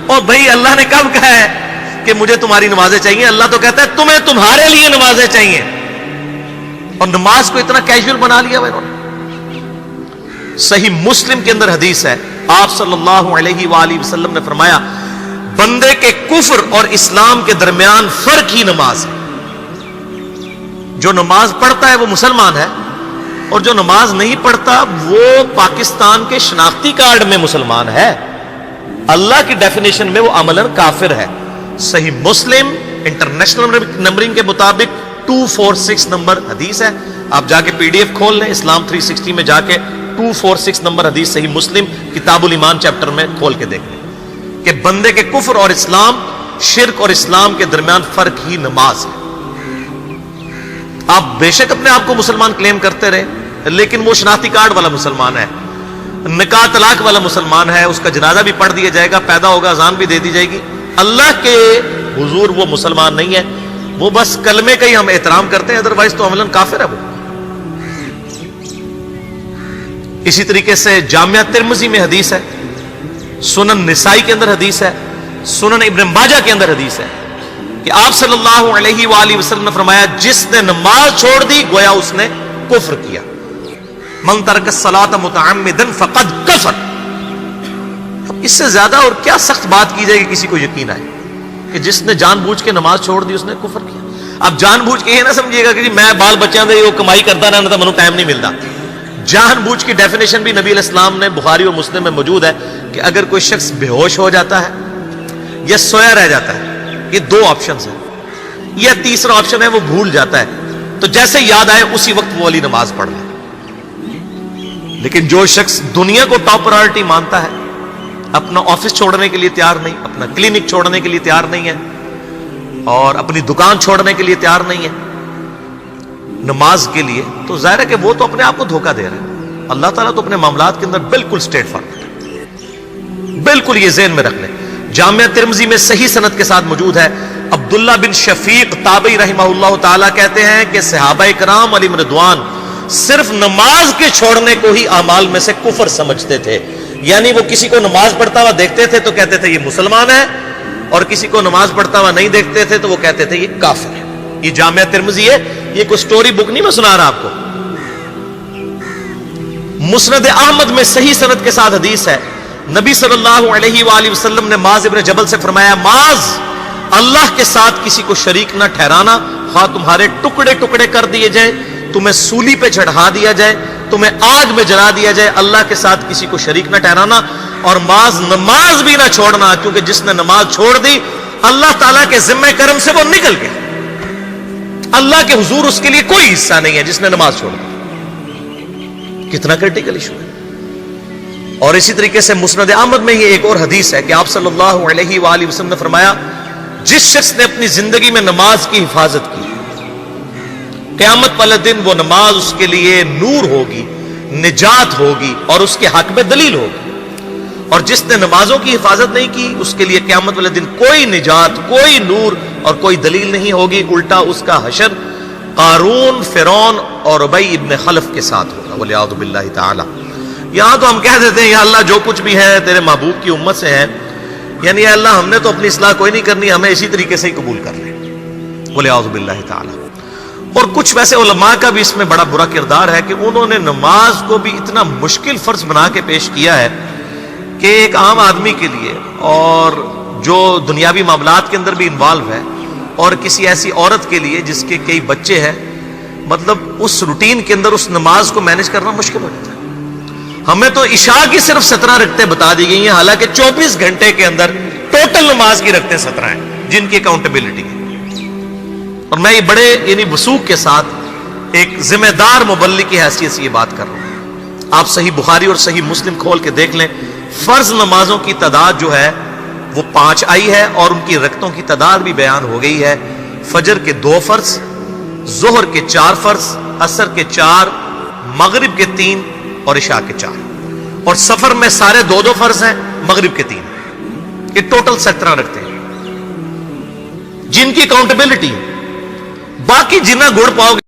اور بھائی اللہ نے کب کہا ہے کہ مجھے تمہاری نمازیں چاہیے؟ اللہ تو کہتا ہے تمہیں تمہارے لیے نمازیں چاہیے. اور نماز کو اتنا کیجول بنا لیا انہوں نے. صحیح مسلم کے اندر حدیث ہے، آپ صلی اللہ علیہ وآلہ وسلم نے فرمایا بندے کے کفر اور اسلام کے درمیان فرق ہی نماز ہے. جو نماز پڑھتا ہے وہ مسلمان ہے، اور جو نماز نہیں پڑھتا وہ پاکستان کے شناختی کارڈ میں مسلمان ہے، اللہ کی ڈیفینیشن میں وہ عملاً کافر ہے. صحیح مسلم انٹرنیشنل نمبرنگ کے مطابق 246 نمبر حدیث ہے. آپ جا کے پی ڈی ایف کھول لیں اسلام 360 میں، جا کے 246 نمبر حدیث صحیح مسلم کتاب الایمان چیپٹر میں کھول کے دیکھ لیں کہ بندے کے کفر اور اسلام، شرک اور اسلام کے درمیان فرق ہی نماز ہے. آپ بے شک اپنے آپ کو مسلمان کلیم کرتے رہے، لیکن وہ شناختی کارڈ والا مسلمان ہے، نکاح طلاق والا مسلمان ہے، اس کا جنازہ بھی پڑھ دیا جائے گا، پیدا ہوگا اذان بھی دے دی جائے گی، اللہ کے حضور وہ مسلمان نہیں ہے. وہ بس کلمے کا ہی ہم احترام کرتے ہیں، ادروائز تو عملاً کافر ہے وہ. اسی طریقے سے جامعہ ترمذی میں حدیث ہے، سنن نسائی کے اندر حدیث ہے، سنن ابن ماجہ کے اندر حدیث ہے کہ آپ صلی اللہ علیہ وآلہ وسلم نے فرمایا جس نے نماز چھوڑ دی گویا اس نے کفر کیا. من ترک الصلاۃ متعمدا فقد کفر. اب اس سے زیادہ اور کیا سخت بات کی جائے کہ کسی کو یقین آئے کہ جس نے جان بوجھ کے نماز چھوڑ دی اس نے کفر کیا. اب جان بوجھ کے یہ نہ سمجھیے گا کہ جی میں بال بچیاں دے وہ کمائی کرتا رہنا تھا، منو ٹائم نہیں ملتا. جان بوجھ کی ڈیفینیشن بھی نبی علیہ السلام نے بخاری اور مسلم میں موجود ہے کہ اگر کوئی شخص بے ہوش ہو جاتا ہے یا سویا رہ جاتا ہے، یہ دو آپشنز ہیں، یا تیسرا آپشن ہے وہ بھول جاتا ہے، تو جیسے یاد آئے اسی وقت وہ والی نماز پڑھ لے. لیکن جو شخص دنیا کو ٹاپ پرائورٹی مانتا ہے، اپنا آفس چھوڑنے کے لیے تیار نہیں، اپنا کلینک چھوڑنے کے لیے تیار نہیں ہے، اور اپنی دکان چھوڑنے کے لیے تیار نہیں ہے نماز کے لیے، تو ظاہر ہے کہ وہ تو اپنے آپ کو دھوکہ دے رہا ہے. اللہ تعالیٰ تو اپنے معاملات کے اندر بالکل اسٹریٹ فارورڈ ہے. بالکل یہ ذہن میں رکھ لیں. جامعہ ترمذی میں صحیح سند کے ساتھ موجود ہے، عبداللہ بن شفیق تابعی رحمہ اللہ تعالیٰ کہتے ہیں کہ صحابہ کرام علیہم رضوان صرف نماز کے چھوڑنے کو ہی اعمال میں سے کفر سمجھتے تھے. یعنی وہ کسی کو نماز پڑھتا ہوا دیکھتے تھے تو کہتے تھے یہ مسلمان ہے، اور کسی کو نماز پڑھتا ہوا نہیں دیکھتے تھے تو وہ کہتے تھے یہ کافر ہے. یہ جامعہ ترمذی ہے، یہ کوئی سٹوری بک نہیں میں سنا رہا آپ کو. مسند احمد میں صحیح سند کے ساتھ حدیث ہے، نبی صلی اللہ علیہ وآلہ وسلم نے معاذ ابن جبل سے فرمایا معاذ اللہ کے ساتھ کسی کو شریک نہ ٹھہرانا، خواہ تمہارے ٹکڑے ٹکڑے کر دیے جائیں، تمہیں سولی پہ چڑھا دیا جائے، تمہیں آگ میں جلا دیا جائے، اللہ کے ساتھ کسی کو شریک نہ ٹھہرانا. اور معاذ نماز بھی نہ چھوڑنا، کیونکہ جس نے نماز چھوڑ دی اللہ تعالیٰ کے ذمہ کرم سے وہ نکل گیا، اللہ کے حضور اس کے لیے کوئی حصہ نہیں ہے جس نے نماز چھوڑ دی. کتنا کرٹیکل ایشو ہے. اور اسی طریقے سے مسند احمد میں یہ ایک اور حدیث ہے کہ آپ صلی اللہ علیہ وآلہ وسلم نے فرمایا جس شخص نے اپنی زندگی میں نماز کی حفاظت کی، قیامت والے دن وہ نماز اس کے لیے نور ہوگی، نجات ہوگی، اور اس کے حق میں دلیل ہوگی. اور جس نے نمازوں کی حفاظت نہیں کی اس کے لیے قیامت والے دن کوئی نجات، کوئی نور اور کوئی دلیل نہیں ہوگی، الٹا اس کا حشر قارون، فرعون اور ابی ابن خلف کے ساتھ ہوگا والعیاذ باللہ تعالی. یہاں تو ہم کہہ دیتے ہیں یا اللہ جو کچھ بھی ہے تیرے محبوب کی امت سے ہے، یعنی یا اللہ ہم نے تو اپنی اصلاح کوئی نہیں کرنی، ہمیں اسی طریقے سے ہی قبول کر لیں والعیاذ باللہ تعالی. اور کچھ ویسے علماء کا بھی اس میں بڑا برا کردار ہے کہ انہوں نے نماز کو بھی اتنا مشکل فرض بنا کے پیش کیا ہے کہ ایک عام آدمی کے لیے، اور جو دنیاوی معاملات کے اندر بھی انوالو ہے، اور کسی ایسی عورت کے لیے جس کے کئی بچے ہیں، مطلب اس روٹین کے اندر اس نماز کو مینج کرنا مشکل ہو جاتا ہے. ہمیں تو عشاء کی صرف 17 رکعتیں بتا دی گئی ہیں، حالانکہ 24 گھنٹے کے اندر ٹوٹل نماز کی رکعتیں 17 ہیں جن کی اکاؤنٹیبلٹی ہے. اور میں یہ بڑے یعنی وثوق کے ساتھ ایک ذمہ دار مبلغ کی حیثیت سے یہ بات کر رہا ہوں. آپ صحیح بخاری اور صحیح مسلم کھول کے دیکھ لیں، فرض نمازوں کی تعداد جو ہے وہ 5 آئی ہے، اور ان کی رکعتوں کی تعداد بھی بیان ہو گئی ہے. فجر کے 2 فرض، ظہر کے 4 فرض، عصر کے 4، مغرب کے 3 اور عشاء کے 4. اور سفر میں سارے 2 فرض ہیں، مغرب کے 3. یہ ٹوٹل 17 رکھتے ہیں جن کی اکاؤنٹیبلٹی. باقی جنہ گڑ پاؤ گے